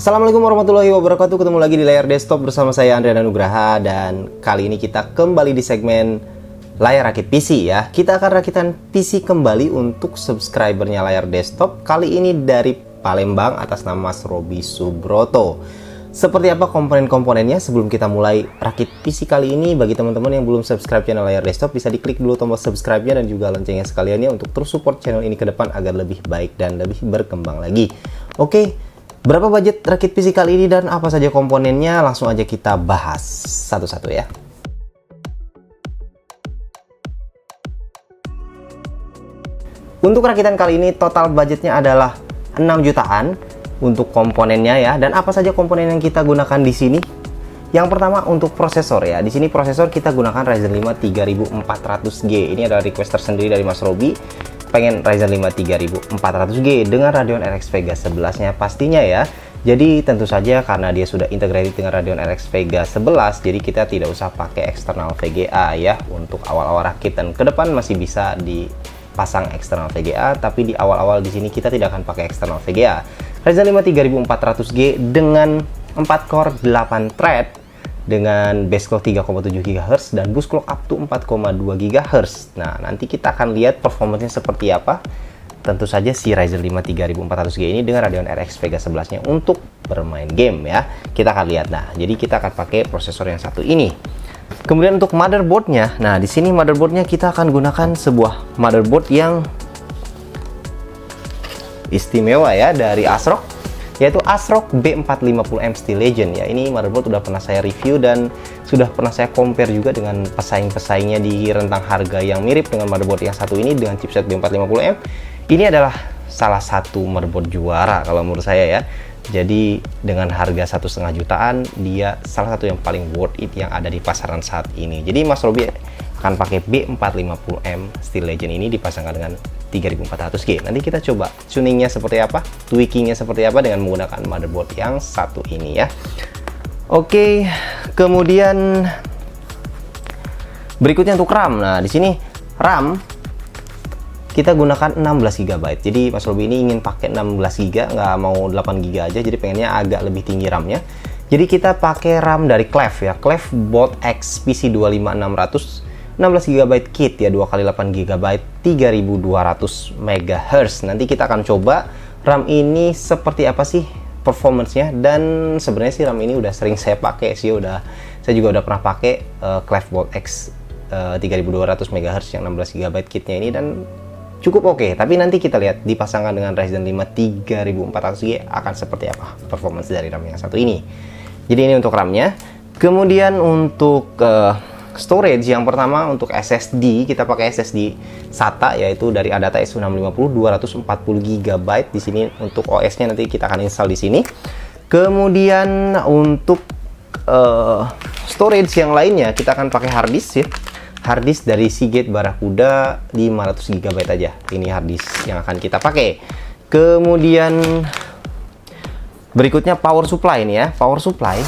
Assalamualaikum warahmatullahi wabarakatuh. Ketemu lagi di layar desktop bersama saya Andrian Nugraha. Dan kali ini kita kembali di segmen layar rakit PC ya. Kita akan rakitan PC kembali untuk subscribernya layar desktop. Kali ini dari Palembang atas nama Mas Robi Subroto. Seperti apa komponen-komponennya? Sebelum kita mulai rakit PC kali ini, bagi teman-teman yang belum subscribe channel layar desktop, bisa diklik dulu tombol subscribe-nya dan juga loncengnya sekalian ya, untuk terus support channel ini ke depan agar lebih baik dan lebih berkembang lagi. Oke. Berapa budget rakit PC kali ini dan apa saja komponennya? Langsung aja kita bahas satu-satu ya. Untuk rakitan kali ini total budgetnya adalah 6 jutaan untuk komponennya ya. Dan apa saja komponen yang kita gunakan di sini? Yang pertama untuk prosesor ya. Di sini prosesor kita gunakan Ryzen 5 3400G. Ini adalah request tersendiri dari Mas Robi. Pengen Ryzen 5 3400G dengan Radeon RX Vega 11-nya pastinya ya. Jadi tentu saja karena dia sudah integrated dengan Radeon RX Vega 11, jadi kita tidak usah pakai eksternal VGA ya untuk awal-awal rakit, dan ke depan masih bisa dipasang eksternal VGA, tapi di awal-awal di sini kita tidak akan pakai eksternal VGA. Ryzen 5 3400G dengan 4 core 8 thread dengan base clock 3,7 GHz dan boost clock up to 4,2 GHz. Nah, nanti kita akan lihat performanya seperti apa. Tentu saja si Ryzen 5 3400G ini dengan Radeon RX Vega 11-nya untuk bermain game ya. Kita akan lihat. Nah, jadi kita akan pakai prosesor yang satu ini. Kemudian untuk motherboardnya, nah di sini motherboardnya kita akan gunakan sebuah motherboard yang istimewa ya dari ASRock, yaitu ASRock B450M Steel Legend ya. Ini motherboard sudah pernah saya review dan sudah pernah saya compare juga dengan pesaing-pesaingnya di rentang harga yang mirip dengan motherboard yang satu ini dengan chipset B450M. Ini adalah salah satu motherboard juara kalau menurut saya ya. Jadi dengan harga 1,5 jutaan, dia salah satu yang paling worth it yang ada di pasaran saat ini. Jadi Mas Robi akan pakai B450M Steel Legend ini dipasangkan dengan 3400G. Nanti kita coba tuningnya seperti apa, tweakingnya seperti apa dengan menggunakan motherboard yang satu ini ya. Oke, kemudian berikutnya untuk RAM. Nah, di sini RAM kita gunakan 16 GB. Jadi Mas Robi ini ingin pakai 16 GB, nggak mau 8 GB aja, jadi pengennya agak lebih tinggi RAM-nya. Jadi kita pakai RAM dari Clef ya, Clef Bolt X PC25600, 16 GB kit ya, 2x8 GB, 3200 MHz. Nanti kita akan coba RAM ini seperti apa sih performance-nya, dan sebenarnya sih RAM ini udah sering saya pakai sih, saya juga udah pernah pakai Clef Bolt X 3200 MHz yang 16 GB kitnya ini, dan cukup oke. Tapi nanti kita lihat dipasangkan dengan Ryzen 5 3400G akan seperti apa performance dari RAM yang satu ini. Jadi ini untuk RAM-nya. Kemudian untuk storage, yang pertama untuk SSD, kita pakai SSD SATA yaitu dari Adata S650 240 GB. Di sini untuk OS-nya nanti kita akan install di sini. Kemudian untuk storage yang lainnya kita akan pakai hard disk ya. Hard disk dari Seagate Barracuda 500 GB aja. Ini hard disk yang akan kita pakai. Kemudian berikutnya power supply ini ya. Power supply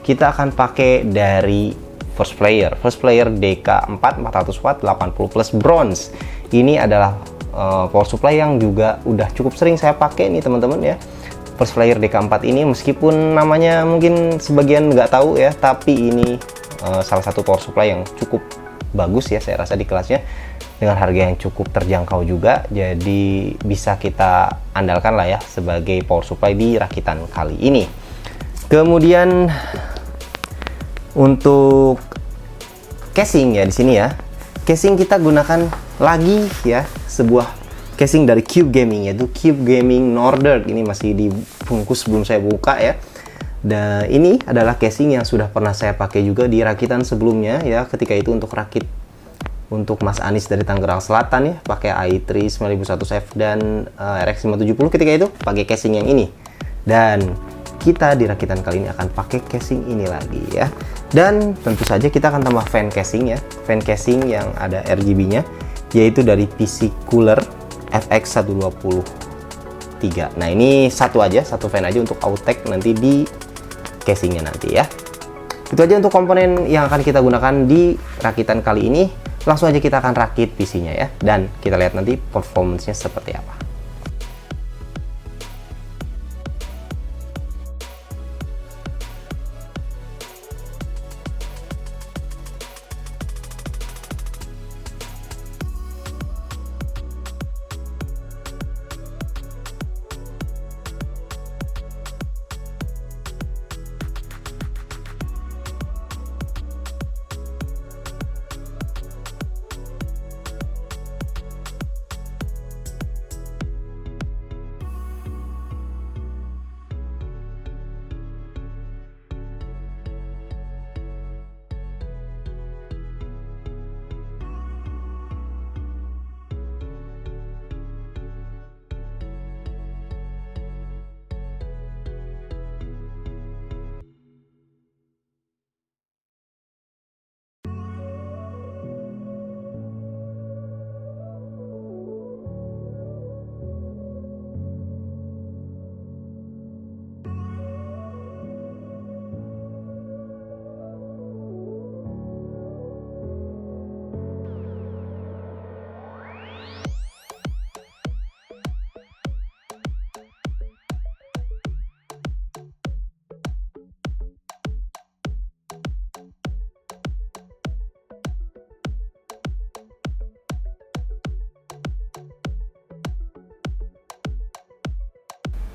kita akan pakai dari First Player DK4 400 watt 80 plus bronze. Ini adalah power supply yang juga udah cukup sering saya pakai nih teman-teman ya. First Player DK4 ini meskipun namanya mungkin sebagian nggak tahu ya, tapi ini salah satu power supply yang cukup bagus ya saya rasa di kelasnya, dengan harga yang cukup terjangkau juga. Jadi bisa kita andalkan lah ya sebagai power supply di rakitan kali ini. Kemudian untuk casing ya, di sini ya, casing kita gunakan lagi ya sebuah casing dari Cube Gaming, yaitu Cube Gaming Nordic. Ini masih dibungkus belum saya buka ya. Dan ini adalah casing yang sudah pernah saya pakai juga di rakitan sebelumnya ya, ketika itu untuk rakit untuk Mas Anis dari Tangerang Selatan ya, pakai i3 9001F dan RX 570 ketika itu pakai casing yang ini. Dan kita di rakitan kali ini akan pakai casing ini lagi ya. Dan tentu saja kita akan tambah fan casing ya, fan casing yang ada RGB-nya, yaitu dari PC Cooler FX123. Nah, ini satu fan aja untuk outtake nanti di casingnya nanti ya. Itu aja untuk komponen yang akan kita gunakan di rakitan kali ini. Langsung aja kita akan rakit PC-nya ya, dan kita lihat nanti performance-nya seperti apa.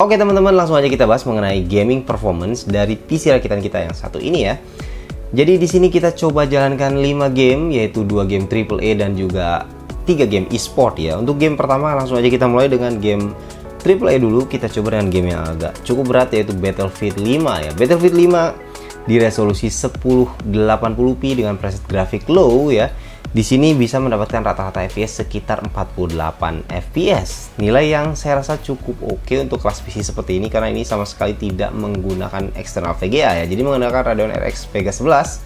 Oke teman-teman, langsung aja kita bahas mengenai gaming performance dari PC rakitan kita yang satu ini ya. Jadi di sini kita coba jalankan 5 game, yaitu 2 game AAA dan juga 3 game e-sport ya. Untuk game pertama langsung aja kita mulai dengan game AAA dulu. Kita coba dengan game yang agak cukup berat, yaitu Battlefield 5 ya. Battlefield 5 di resolusi 1080p dengan preset grafik low ya. Di sini bisa mendapatkan rata-rata FPS sekitar 48 FPS. Nilai yang saya rasa cukup oke untuk kelas PC seperti ini karena ini sama sekali tidak menggunakan eksternal VGA ya. Jadi menggunakan Radeon RX Vega 11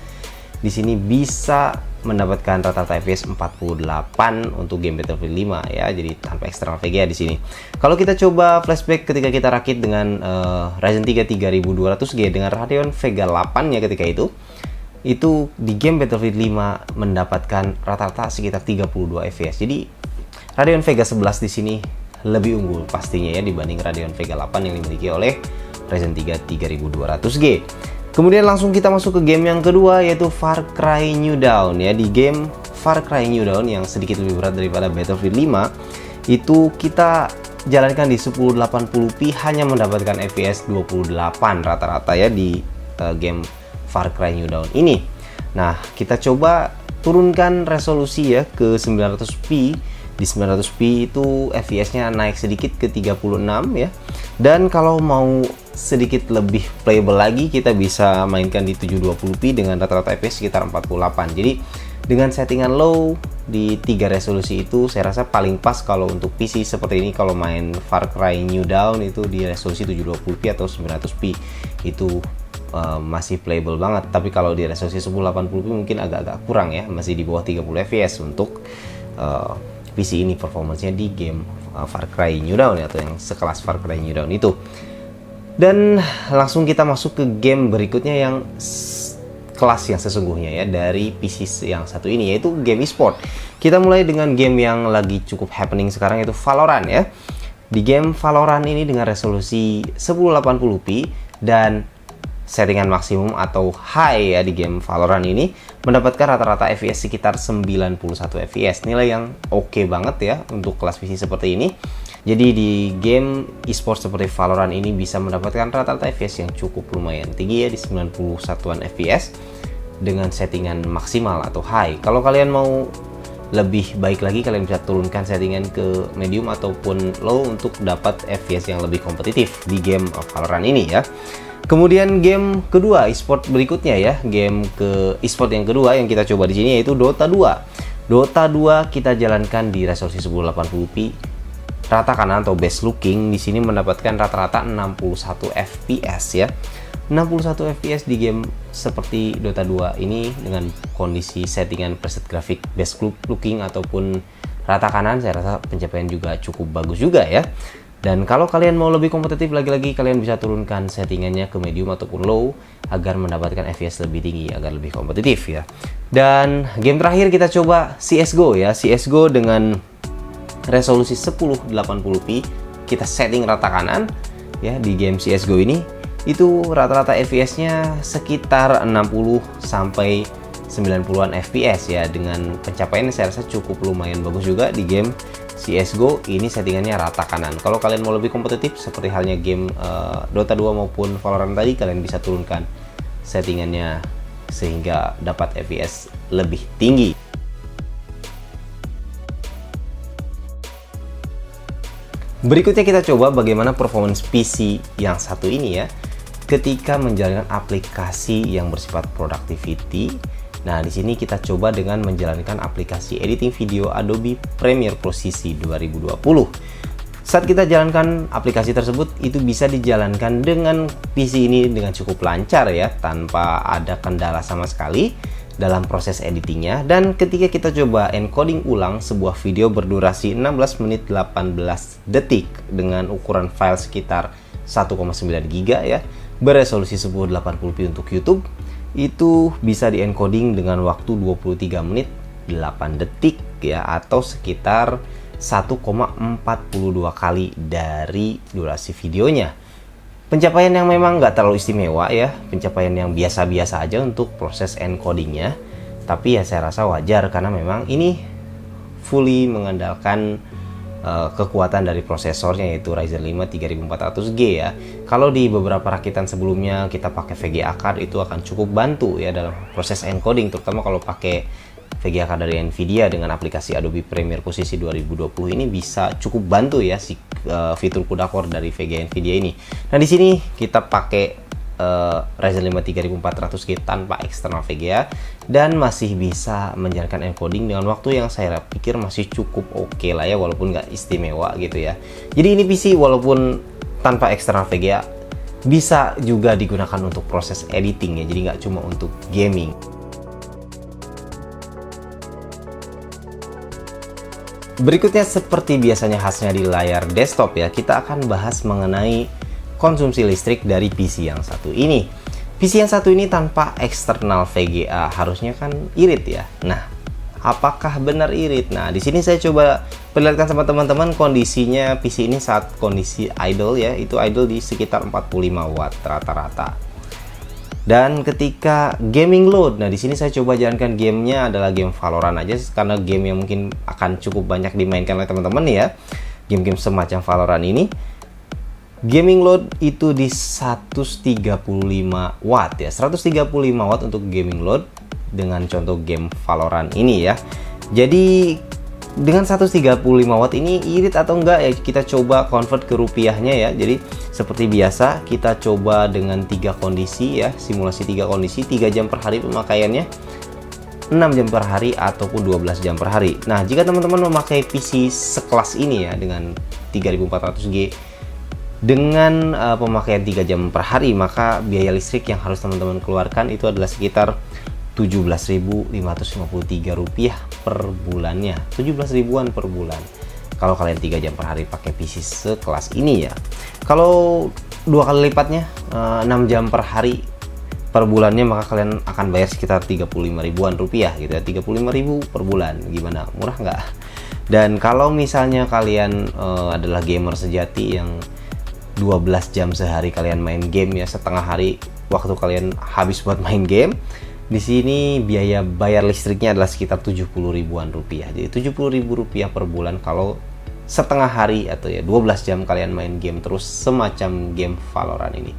di sini bisa mendapatkan rata-rata FPS 48 untuk game Battlefield 5 ya. Jadi tanpa eksternal VGA di sini. Kalau kita coba flashback ketika kita rakit dengan Ryzen 3 3200G dengan Radeon Vega 8 ya ketika itu di game Battlefield 5 mendapatkan rata-rata sekitar 32 FPS. Jadi Radeon Vega 11 di sini lebih unggul pastinya ya dibanding Radeon Vega 8 yang dimiliki oleh Ryzen 3 3200G. Kemudian langsung kita masuk ke game yang kedua, yaitu Far Cry New Dawn ya. Di game Far Cry New Dawn yang sedikit lebih berat daripada Battlefield 5, itu kita jalankan di 1080p hanya mendapatkan FPS 28 rata-rata ya di game Far Cry New Dawn ini. Nah, kita coba turunkan resolusi ya ke 900p. Di 900p itu FPS-nya naik sedikit ke 36 ya. Dan kalau mau sedikit lebih playable lagi, kita bisa mainkan di 720p dengan rata-rata FPS sekitar 48. Jadi dengan settingan low di 3 resolusi itu saya rasa paling pas kalau untuk PC seperti ini. Kalau main Far Cry New Dawn itu di resolusi 720p atau 900p itu masih playable banget. Tapi kalau di resolusi 1080p mungkin agak-agak kurang ya, masih di bawah 30 fps untuk PC ini performance-nya di game Far Cry New Dawn atau yang sekelas Far Cry New Dawn itu. Dan langsung kita masuk ke game berikutnya yang kelas yang sesungguhnya ya dari PC yang satu ini, yaitu game e-sport. Kita mulai dengan game yang lagi cukup happening sekarang, yaitu Valorant ya. Di game Valorant ini dengan resolusi 1080p dan settingan maksimum atau high ya di game Valorant ini mendapatkan rata-rata FPS sekitar 91 FPS. Nilai yang oke banget ya untuk kelas PC seperti ini. Jadi di game e-sport seperti Valorant ini bisa mendapatkan rata-rata FPS yang cukup lumayan tinggi ya di 91an FPS dengan settingan maksimal atau high. Kalau kalian mau lebih baik lagi, kalian bisa turunkan settingan ke medium ataupun low untuk dapat FPS yang lebih kompetitif di game Valorant ini ya. Kemudian game kedua e-sport berikutnya ya, game ke e-sport yang kedua yang kita coba di sini yaitu Dota 2. Dota 2 kita jalankan di resolusi 1080p rata kanan atau best looking. Di sini mendapatkan rata-rata 61 FPS ya. 61 FPS di game seperti Dota 2 ini dengan kondisi settingan preset grafik best looking ataupun rata kanan, saya rasa pencapaian juga cukup bagus juga ya. Dan kalau kalian mau lebih kompetitif lagi-lagi, kalian bisa turunkan settingannya ke medium ataupun low agar mendapatkan FPS lebih tinggi, agar lebih kompetitif ya. Dan game terakhir kita coba CSGO ya. CSGO dengan resolusi 1080p kita setting rata kanan ya. Di game CSGO ini itu rata-rata FPS-nya sekitar 60 sampai 90-an FPS ya, dengan pencapaian saya rasa cukup lumayan bagus juga di game CSGO ini. Settingannya rata kanan. Kalau kalian mau lebih kompetitif seperti halnya game Dota 2 maupun Valorant tadi, kalian bisa turunkan settingannya sehingga dapat FPS lebih tinggi. Berikutnya kita coba bagaimana performance PC yang satu ini ya ketika menjalankan aplikasi yang bersifat productivity. Nah, di sini kita coba dengan menjalankan aplikasi editing video Adobe Premiere Pro CC 2020. Saat kita jalankan aplikasi tersebut, itu bisa dijalankan dengan PC ini dengan cukup lancar ya, tanpa ada kendala sama sekali dalam proses editingnya. Dan ketika kita coba encoding ulang sebuah video berdurasi 16 menit 18 detik dengan ukuran file sekitar 1,9 GB ya, beresolusi 1080p untuk YouTube, itu bisa diencoding dengan waktu 23 menit 8 detik ya, atau sekitar 1,42 kali dari durasi videonya. Pencapaian yang memang nggak terlalu istimewa ya, pencapaian yang biasa-biasa aja untuk proses encodingnya. Tapi ya saya rasa wajar karena memang ini fully mengandalkan kekuatan dari prosesornya, yaitu Ryzen 5 3400G ya. Kalau di beberapa rakitan sebelumnya kita pakai VGA card, itu akan cukup bantu ya dalam proses encoding, terutama kalau pakai VGA card dari Nvidia dengan aplikasi Adobe Premiere posisi 2020 ini bisa cukup bantu ya si fitur CUDA core dari VGA Nvidia ini. Nah di sini kita pakai Ryzen 5 3400G tanpa eksternal VGA dan masih bisa menjalankan encoding dengan waktu yang saya pikir masih cukup oke lah ya, walaupun nggak istimewa gitu ya. Jadi ini PC walaupun tanpa eksternal VGA bisa juga digunakan untuk proses editing ya, jadi nggak cuma untuk gaming. Berikutnya seperti biasanya khasnya di layar desktop ya, kita akan bahas mengenai konsumsi listrik dari PC yang satu ini. PC yang satu ini tanpa eksternal VGA harusnya kan irit ya. Nah, apakah benar irit? Nah, di sini saya coba perlihatkan sama teman-teman kondisinya PC ini saat kondisi idle ya, itu idle di sekitar 45 watt rata-rata. Dan ketika gaming load, nah di sini saya coba jalankan gamenya adalah game Valorant aja, karena game yang mungkin akan cukup banyak dimainkan oleh teman-teman ya, game-game semacam Valorant ini. Gaming load itu di 135 watt ya, 135 watt untuk gaming load dengan contoh game Valorant ini ya. Jadi dengan 135 watt ini irit atau enggak ya, kita coba convert ke rupiahnya ya. Jadi seperti biasa kita coba dengan 3 kondisi ya, simulasi 3 kondisi, 3 jam per hari pemakaiannya, 6 jam per hari ataupun 12 jam per hari. Nah, jika teman-teman memakai PC sekelas ini ya dengan 3400G dengan pemakaian 3 jam per hari, maka biaya listrik yang harus teman-teman keluarkan itu adalah sekitar Rp17.553 per bulannya, 17 ribuan per bulan kalau kalian 3 jam per hari pakai PC sekelas ini ya. Kalau 2 kali lipatnya 6 jam per hari per bulannya, maka kalian akan bayar sekitar 35 ribuan rupiah gitu ya, 35.000 per bulan. Gimana, murah nggak? Dan kalau misalnya kalian adalah gamer sejati yang 12 jam sehari kalian main game ya, setengah hari waktu kalian habis buat main game, di sini biaya bayar listriknya adalah sekitar 70 ribuan rupiah. Jadi 70 ribu rupiah per bulan kalau setengah hari atau ya 12 jam kalian main game terus semacam game Valorant ini.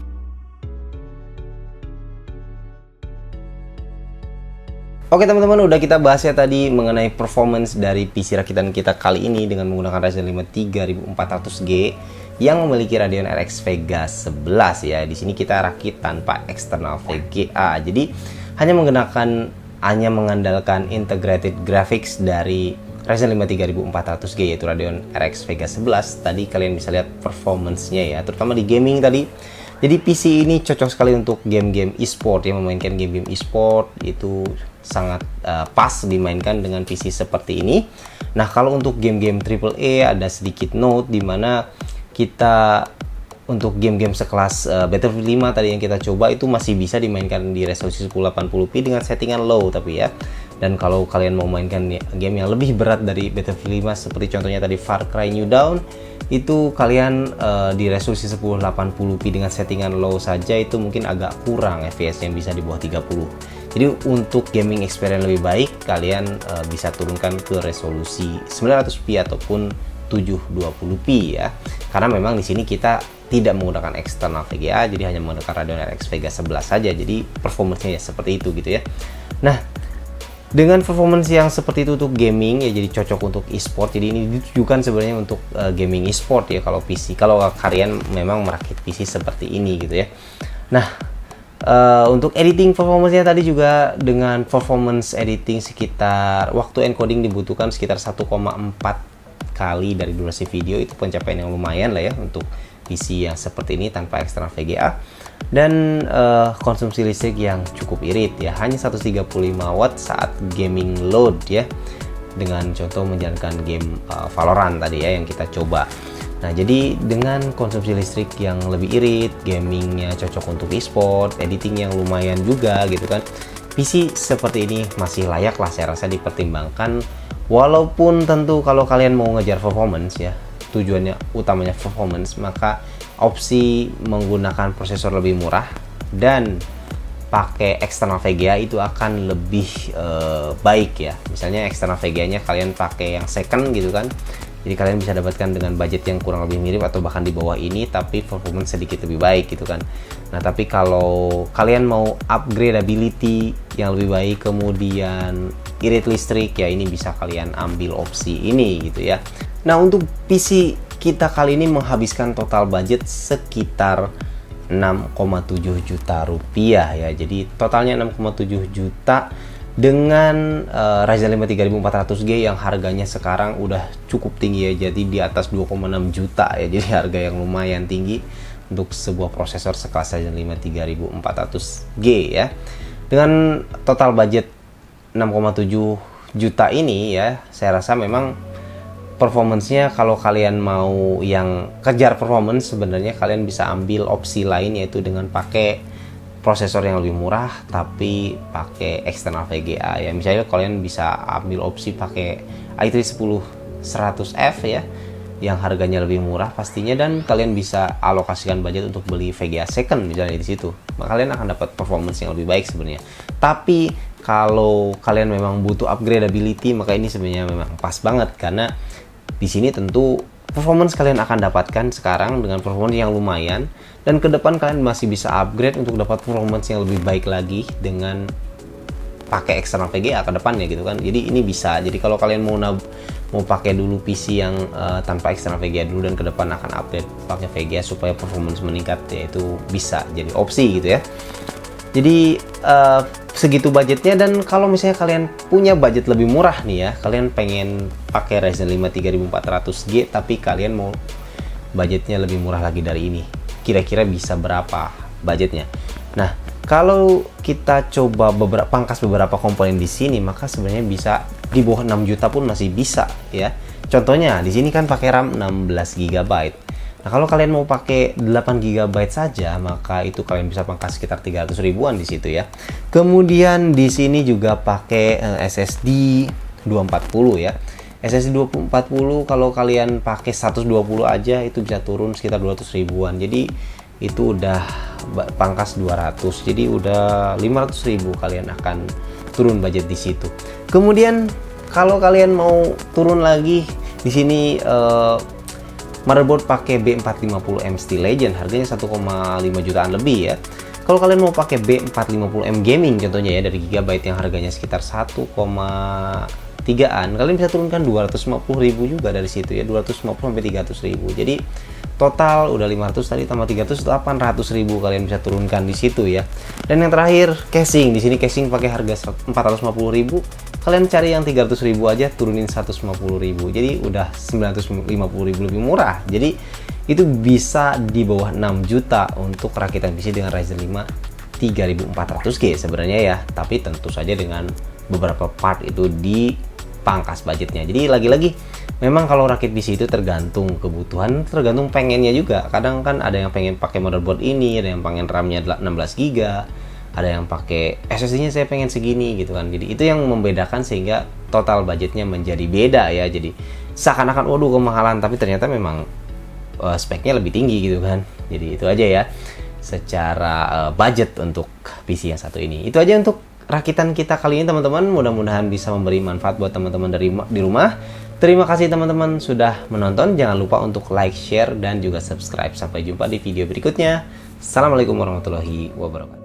Oke teman-teman, udah kita bahas ya tadi mengenai performance dari PC rakitan kita kali ini dengan menggunakan Ryzen 5 3400G yang memiliki Radeon RX Vega 11 ya. Di sini kita rakit tanpa eksternal VGA. Jadi hanya mengandalkan integrated graphics dari Ryzen 5 3400G yaitu Radeon RX Vega 11. Tadi kalian bisa lihat performance-nya ya, terutama di gaming tadi. Jadi PC ini cocok sekali untuk game-game e-sport ya, memainkan game-game e-sport itu sangat pas dimainkan dengan PC seperti ini. Nah, kalau untuk game-game AAA ada sedikit note di mana kita untuk game-game sekelas Battlefield 5 tadi yang kita coba itu masih bisa dimainkan di resolusi 1080p dengan settingan low tapi ya. Dan kalau kalian mau mainkan game yang lebih berat dari Battlefield 5 seperti contohnya tadi Far Cry New Dawn, itu kalian di resolusi 1080p dengan settingan low saja itu mungkin agak kurang FPS yang bisa di bawah 30. Jadi untuk gaming experience lebih baik kalian bisa turunkan ke resolusi 900p ataupun 720p ya. Karena memang di sini kita tidak menggunakan eksternal VGA, jadi hanya menggunakan Radeon RX Vega 11 saja. Jadi performance-nya ya seperti itu gitu ya. Nah, dengan performance yang seperti itu untuk gaming ya, jadi cocok untuk e-sport. Jadi ini ditujukan sebenarnya untuk gaming e-sport ya kalau PC. Kalau kalian memang merakit PC seperti ini gitu ya. Nah, untuk editing performance-nya tadi juga dengan performance editing sekitar waktu encoding dibutuhkan sekitar 1,4 kali dari durasi video, itu pencapaian yang lumayan lah ya untuk PC yang seperti ini tanpa eksternal VGA. Dan konsumsi listrik yang cukup irit ya, hanya 135 watt saat gaming load ya, dengan contoh menjalankan game Valorant tadi ya yang kita coba. Nah, jadi dengan konsumsi listrik yang lebih irit, gamingnya cocok untuk e-sport, editing yang lumayan juga gitu kan, PC seperti ini masih layak lah saya rasa dipertimbangkan. Walaupun tentu kalau kalian mau ngejar performance ya, tujuannya utamanya performance, maka opsi menggunakan prosesor lebih murah dan pakai eksternal VGA itu akan lebih baik ya. Misalnya eksternal VGA nya kalian pakai yang second gitu kan, Jadi kalian bisa dapatkan dengan budget yang kurang lebih mirip atau bahkan di bawah ini, tapi performance sedikit lebih baik gitu kan. Nah, tapi kalau kalian mau upgradability yang lebih baik, kemudian irit listrik, ya ini bisa kalian ambil opsi ini gitu ya. Nah, untuk PC kita kali ini menghabiskan total budget sekitar 6,7 juta rupiah ya. Jadi totalnya 6,7 juta dengan Ryzen 5 3400G yang harganya sekarang udah cukup tinggi ya, jadi di atas 2,6 juta ya, jadi harga yang lumayan tinggi untuk sebuah prosesor sekelas Ryzen 5 3400G ya. Dengan total budget 6,7 juta ini ya, saya rasa memang performance-nya kalau kalian mau yang kejar performance, sebenarnya kalian bisa ambil opsi lain, yaitu dengan pakai prosesor yang lebih murah tapi pakai eksternal VGA ya. Misalnya kalian bisa ambil opsi pakai i3 10100F ya, yang harganya lebih murah pastinya, dan kalian bisa alokasikan budget untuk beli VGA second misalnya di situ. Maka kalian akan dapat performance yang lebih baik sebenarnya. Tapi kalau kalian memang butuh upgradability, maka ini sebenarnya memang pas banget, karena di sini tentu performance kalian akan dapatkan sekarang dengan performance yang lumayan, dan ke depan kalian masih bisa upgrade untuk dapat performance yang lebih baik lagi dengan pakai eksternal VGA ke depannya gitu kan. Jadi ini bisa. Jadi kalau kalian mau pakai dulu PC yang tanpa eksternal VGA dulu, dan ke depan akan upgrade pakai VGA supaya performance meningkat, ya itu bisa jadi opsi gitu ya. Jadi segitu budgetnya. Dan kalau misalnya kalian punya budget lebih murah nih ya, kalian pengen pakai Ryzen 5 3400G tapi kalian mau budgetnya lebih murah lagi dari ini, kira-kira bisa berapa budgetnya? Nah, kalau kita coba pangkas beberapa komponen di sini, maka sebenarnya bisa di bawah 6 juta pun masih bisa ya. Contohnya di sini kan pakai RAM 16 GB. Nah, kalau kalian mau pakai 8 GB saja, maka itu kalian bisa pangkas sekitar 300 ribuan di situ ya. Kemudian di sini juga pakai SSD 240 ya. SSD 240 kalau kalian pakai 120 aja itu bisa turun sekitar 200 ribuan. Jadi itu udah pangkas 200. Jadi udah 500 ribu kalian akan turun budget di situ. Kemudian kalau kalian mau turun lagi di sini, motherboard pakai B450M Steel Legend, harganya 1,5 jutaan lebih ya. Kalau kalian mau pakai B450M Gaming contohnya ya, dari Gigabyte yang harganya sekitar 1,3an, kalian bisa turunkan 250 ribu juga dari situ ya, 250 sampai 300 ribu. Jadi total udah 500 tadi tambah 300, 800 ribu kalian bisa turunkan di situ ya. Dan yang terakhir casing, di sini casing pakai harga 450 ribu, kalian cari yang 300 ribu aja, turunin 150 ribu, jadi udah 950 ribu lebih murah. Jadi itu bisa di bawah 6 juta untuk rakitan PC dengan Ryzen 5 3400G sebenarnya ya, tapi tentu saja dengan beberapa part itu dipangkas budgetnya. Jadi lagi-lagi memang kalau rakit PC itu tergantung kebutuhan, tergantung pengennya juga. Kadang kan ada yang pengen pakai motherboard ini, ada yang pengen RAM-nya 16 GB, ada yang pakai SSD-nya saya pengen segini gitu kan. Jadi itu yang membedakan sehingga total budgetnya menjadi beda ya. Jadi seakan-akan waduh kemahalan, tapi ternyata memang speknya lebih tinggi gitu kan. Jadi itu aja ya secara budget untuk PC yang satu ini. Itu aja untuk rakitan kita kali ini teman-teman. Mudah-mudahan bisa memberi manfaat buat teman-teman di rumah. Terima kasih teman-teman sudah menonton. Jangan lupa untuk like, share, dan juga subscribe. Sampai jumpa di video berikutnya. Assalamualaikum warahmatullahi wabarakatuh.